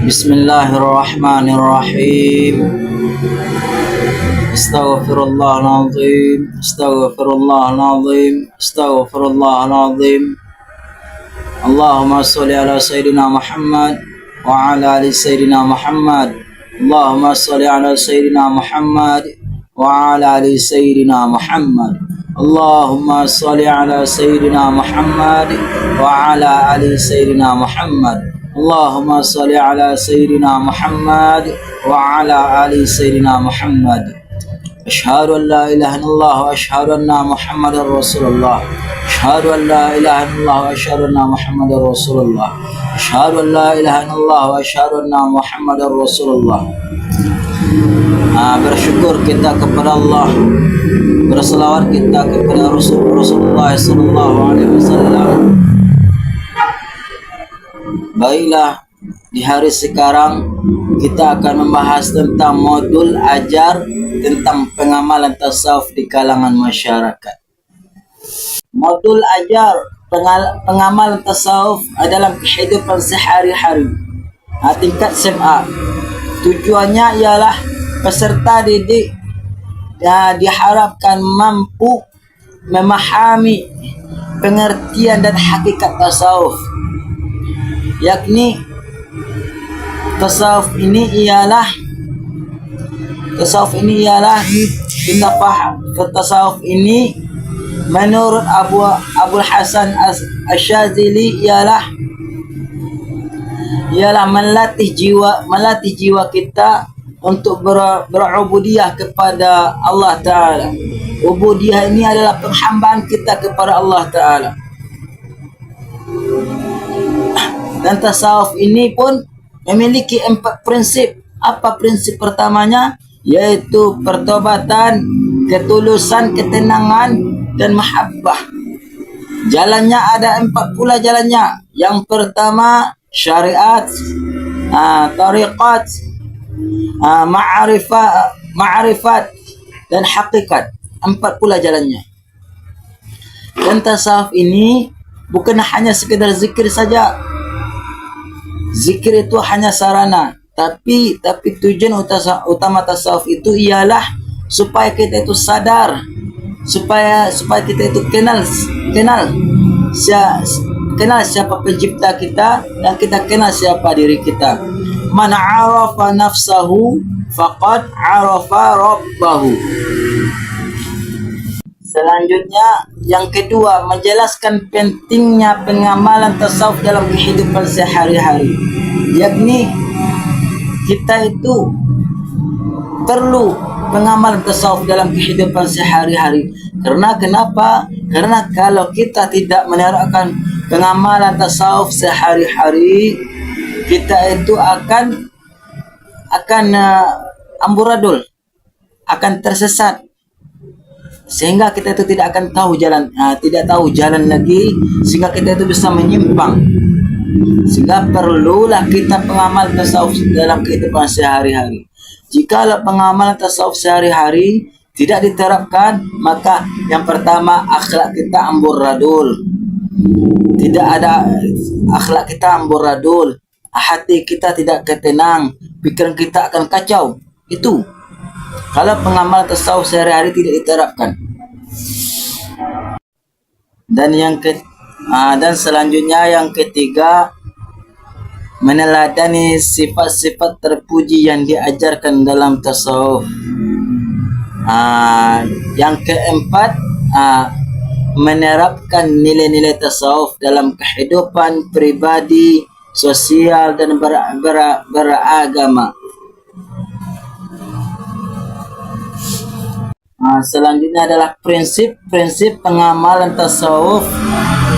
Bismillahirrahmanirrahim. Astaghfirullahaladzim. Astaghfirullahaladzim. Astaghfirullahaladzim. Allahumma salli ala Sayyidina Muhammad wa ala ali Sayyidina Muhammad. Allahumma salli ala Sayyidina Muhammad wa ala ali Sayyidina Muhammad. Allahumma salli ala Sayyidina Muhammad wa ala ali Sayyidina Muhammad. Allahumma salli ala Sayyidina Muhammad wa ala ali Sayyidina Muhammad. Asyhadu an la ilaha illallah wa asyhadu anna Muhammadar Rasulullah. Asyhadu an la ilaha illallah wa asyhadu anna Muhammadar Rasulullah. Asyhadu an la ilaha illallah wa asyhadu anna Muhammadar Rasulullah. Bersyukur kita kepada Allah, berselawat kita kepada Rasulullah sallallahu alaihi wasallam. Baiklah, di hari sekarang kita akan membahas tentang modul ajar tentang pengamalan tasawuf di kalangan masyarakat. Modul ajar pengamalan tasawuf adalah kehidupan sehari-hari. Tingkat SMA. Tujuannya ialah peserta didik diharapkan mampu memahami pengertian dan hakikat tasawuf, yakni tasawuf ini ialah kita faham tasawuf ini menurut Abul Hasan Asyazili ialah melatih jiwa kita untuk berubudiyah kepada Allah Ta'ala. Ubudiyah ini adalah penghambaan kita kepada Allah Ta'ala. Dan tasawuf ini pun memiliki 4 prinsip. Apa prinsip pertamanya? Yaitu pertobatan, ketulusan, ketenangan, dan mahabbah. Jalannya ada 4 pula jalannya. Yang pertama syariat, tariqat, ma'rifat, dan hakikat. 4 pula jalannya. Dan tasawuf ini bukan hanya sekedar zikir saja. Zikir itu hanya sarana, tapi tujuan utama tasawuf itu ialah supaya kita itu sadar, supaya kita itu kenal siapa pencipta kita, dan kita kenal siapa diri kita. Man arafa nafsahu faqad arafa rabbahu. Selanjutnya, yang kedua, menjelaskan pentingnya pengamalan tasawuf dalam kehidupan sehari-hari. Yakni kita itu perlu pengamalan tasawuf dalam kehidupan sehari-hari. Kenapa? Karena kalau kita tidak menerapkan pengamalan tasawuf sehari-hari, kita itu akan amburadul, akan tersesat, sehingga kita itu tidak akan tahu jalan, tidak tahu jalan lagi, sehingga kita itu bisa menyimpang. Sehingga perlulah kita pengamal tasawuf dalam kehidupan sehari-hari. Jika pengamalan tasawuf sehari-hari tidak diterapkan, maka yang pertama akhlak kita amburadul. Tidak ada akhlak kita amburadul, hati kita tidak ketenang, pikiran kita akan kacau. Itu kalau pengamalan tasawuf sehari-hari tidak diterapkan. Dan selanjutnya yang ketiga, meneladani sifat-sifat terpuji yang diajarkan dalam tasawuf. Yang keempat, menerapkan nilai-nilai tasawuf dalam kehidupan pribadi, sosial, dan beragama. Selanjutnya adalah prinsip-prinsip pengamalan tasawuf,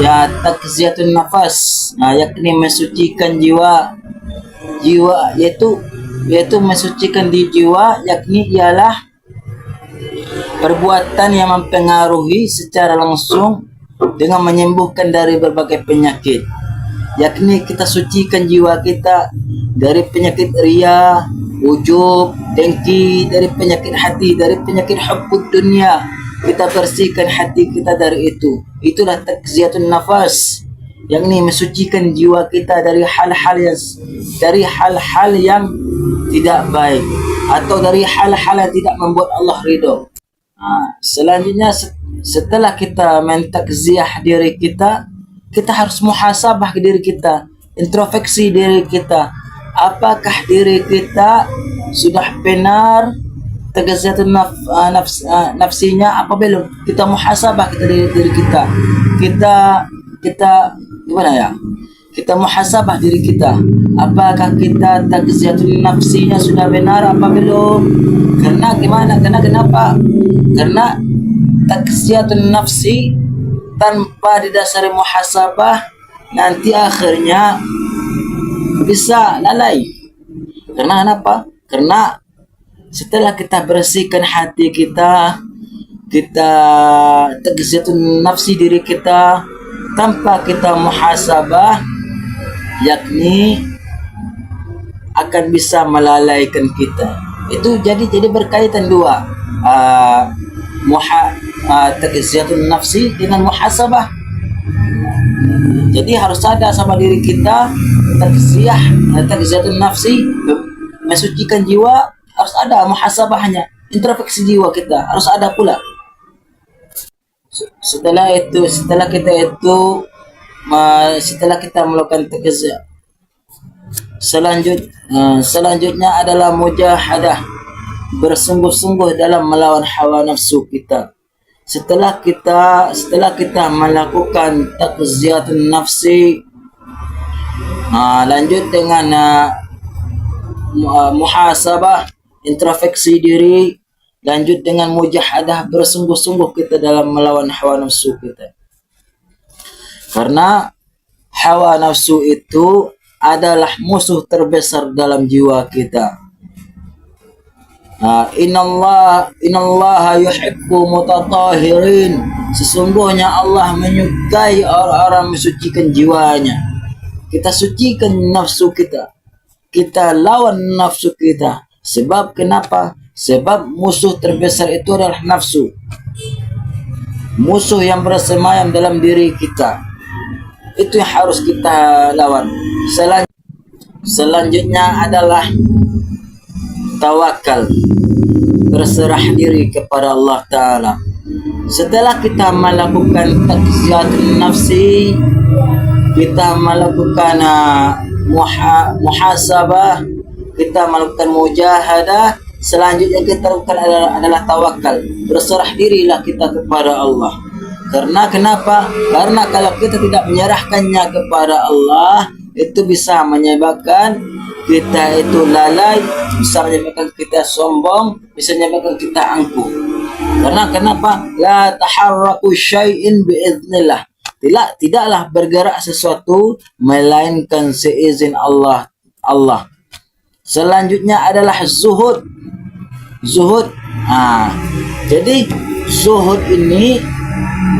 ya takziyatun nafas, yakni mensucikan jiwa, yaitu mensucikan di jiwa, yakni ialah perbuatan yang mempengaruhi secara langsung dengan menyembuhkan dari berbagai penyakit. Yakni kita sucikan jiwa kita dari penyakit riya, ujub, dengki, dari penyakit hati, dari penyakit hubbud dunia. Kita bersihkan hati kita dari itu. Itulah takziyatun nafas. yakni mensucikan jiwa kita dari hal-hal yang tidak baik atau dari hal-hal yang tidak membuat Allah ridho. Selanjutnya setelah kita mentakziah diri kita, kita harus muhasabah ke diri kita, introspeksi diri kita. Apakah diri kita sudah benar tagaziyatun nafsinya apa belum? Kita muhasabah kita diri kita. Kita gimana ya? Kita muhasabah diri kita. Apakah kita tagaziyatun nafsinya sudah benar apa belum? Karena gimana? Kenapa? Karena tagaziyatun nafsi tanpa didasari muhasabah nanti akhirnya bisa lalai. Karena kenapa? Karena setelah kita bersihkan hati kita, kita tagaziyatun nafsi diri kita tanpa kita muhasabah, yakni akan bisa melalaikan kita. Itu jadi berkaitan dua, tagaziyatun nafsi dengan muhasabah. Jadi harus sadar sama diri kita, tagaziyatun nafsi, mensucikan jiwa, harus ada muhasabahnya, introspeksi jiwa kita harus ada pula. Setelah kita melakukan tagaziyah, selanjutnya adalah mujahadah, bersungguh-sungguh dalam melawan hawa nafsu kita. Setelah kita melakukan tagaziyatun nafsi, lanjut dengan muhasabah, introspeksi diri, lanjut dengan mujahadah, bersungguh-sungguh kita dalam melawan hawa nafsu kita. Karena hawa nafsu itu adalah musuh terbesar dalam jiwa kita. Innallaha yuhibbu mutatahhirin. Sesungguhnya Allah menyukai orang-orang mensucikan jiwanya. Kita sucikan nafsu kita. Kita lawan nafsu kita. Sebab kenapa? Sebab musuh terbesar itu adalah nafsu. Musuh yang bersemayam dalam diri kita. Itu yang harus kita lawan. Selanjutnya adalah tawakal, berserah diri kepada Allah Ta'ala. Setelah kita melakukan tagaziyatun nafsi, kita melakukan muhasabah, kita melakukan mujahadah, selanjutnya kita lakukan adalah tawakal, berserah dirilah kita kepada Allah. Karena kenapa? Karena kalau kita tidak menyerahkannya kepada Allah, itu bisa menyebabkan kita itu lalai, bisa menyebabkan kita sombong, bisa menyebabkan kita angkuh. Karena kenapa? La taharraku syai'in biiznillah. Tidaklah bergerak sesuatu melainkan seizin Allah. Selanjutnya adalah zuhud. Jadi zuhud ini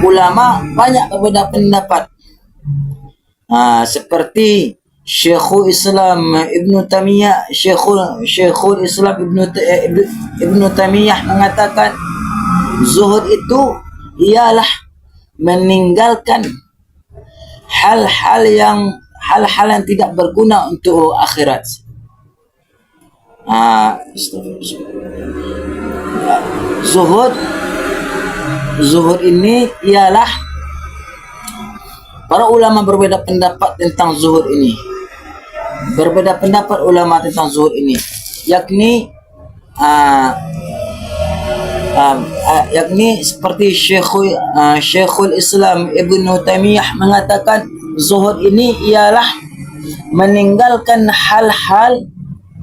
ulama banyak berbeda pendapat. Seperti Syekhul Islam Ibnu Taimiyah, Syekhul Islam Ibnu Taimiyah mengatakan zuhud itu ialah meninggalkan hal-hal yang tidak berguna untuk akhirat. Zuhud ini ialah, para ulama berbeda pendapat tentang zuhud ini. Berbeda pendapat ulama tentang zuhud ini, yakni seperti Syekhul Islam Ibnu Taimiyah mengatakan zuhud ini ialah meninggalkan hal-hal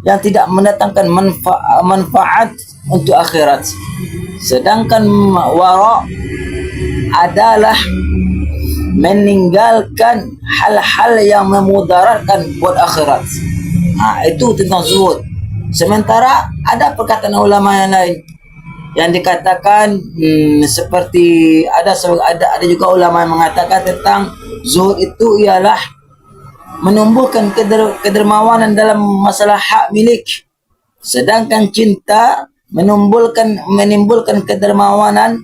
yang tidak mendatangkan manfaat untuk akhirat. Sedangkan wara adalah meninggalkan hal-hal yang memudaratkan buat akhirat. Itu tentang zuhud. Sementara ada perkataan ulama yang lain yang dikatakan seperti ada juga ulama yang mengatakan tentang zuhud itu ialah menumbuhkan kedermawanan dalam masalah hak milik, sedangkan cinta menimbulkan kedermawanan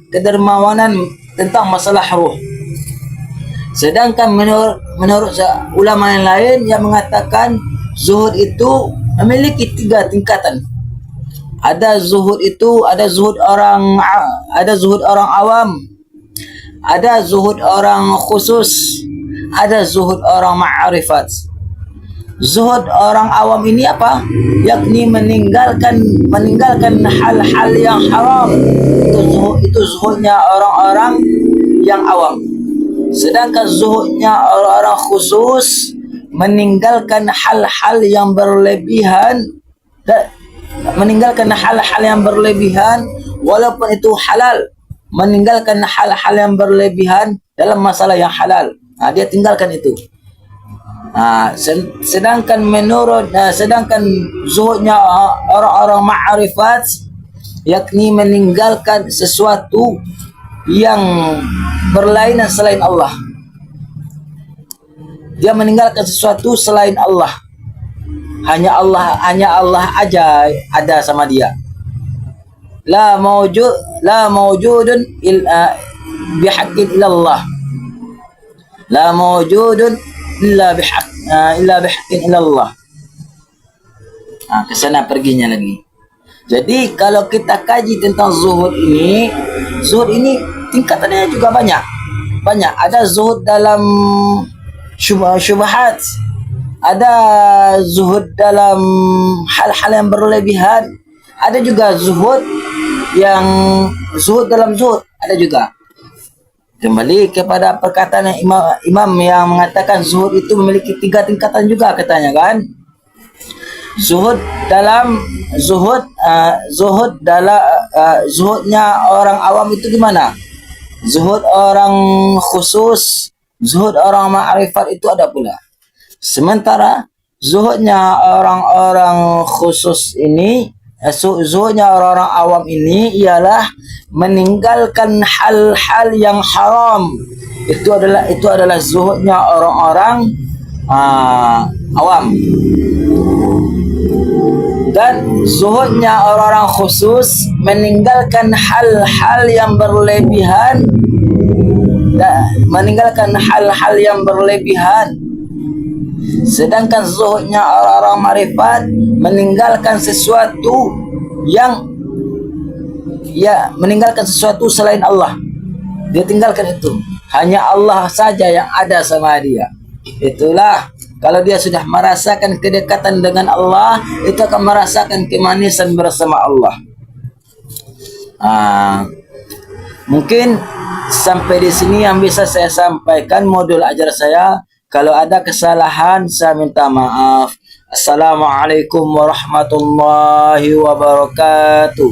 tentang masalah ruh. Sedangkan menurut ulama yang lain yang mengatakan zuhud itu memiliki 3 tingkatan. Ada zuhud orang awam, ada zuhud orang khusus, ada zuhud orang ma'rifat. Zuhud orang awam ini apa? Yakni meninggalkan hal-hal yang haram. Itu zuhudnya orang-orang yang awam. Sedangkan zuhudnya orang-orang khusus meninggalkan hal-hal yang berlebihan, walaupun itu halal, meninggalkan hal-hal yang berlebihan dalam masalah yang halal. Dia tinggalkan itu. Sedangkan zuhudnya orang-orang ma'rifat, yakni meninggalkan sesuatu yang berlainan selain Allah. Dia meninggalkan sesuatu selain Allah. Hanya Allah aja ada sama dia. La mawjudun bihaqqin illallah. La mawjudun illa bihaqqin illallah. Ke sana perginya lagi. Jadi kalau kita kaji tentang zuhud ini tingkatannya juga banyak. Ada zuhud dalam syubhat, ada zuhud dalam hal-hal yang berlebihan, ada juga zuhud dalam zuhud, ada juga. Kembali kepada perkataan imam yang mengatakan zuhud itu memiliki 3 tingkatan juga katanya kan. Zuhudnya orang awam itu gimana? Zuhud orang khusus, zuhud orang ma'rifat itu ada pula. Sementara zuhudnya orang-orang khusus ini, zuhudnya orang-orang awam ini ialah meninggalkan hal-hal yang haram. Itu adalah zuhudnya orang-orang awam. Dan zuhudnya orang-orang khusus meninggalkan hal-hal yang berlebihan, sedangkan zuhudnya orang-orang ma'rifat meninggalkan sesuatu selain Allah. Dia tinggalkan itu. Hanya Allah saja yang ada sama dia. Itulah, kalau dia sudah merasakan kedekatan dengan Allah, itu akan merasakan kemanisan bersama Allah. Mungkin sampai di sini yang bisa saya sampaikan modul ajar saya. Kalau ada kesalahan, saya minta maaf. Assalamualaikum warahmatullahi wabarakatuh.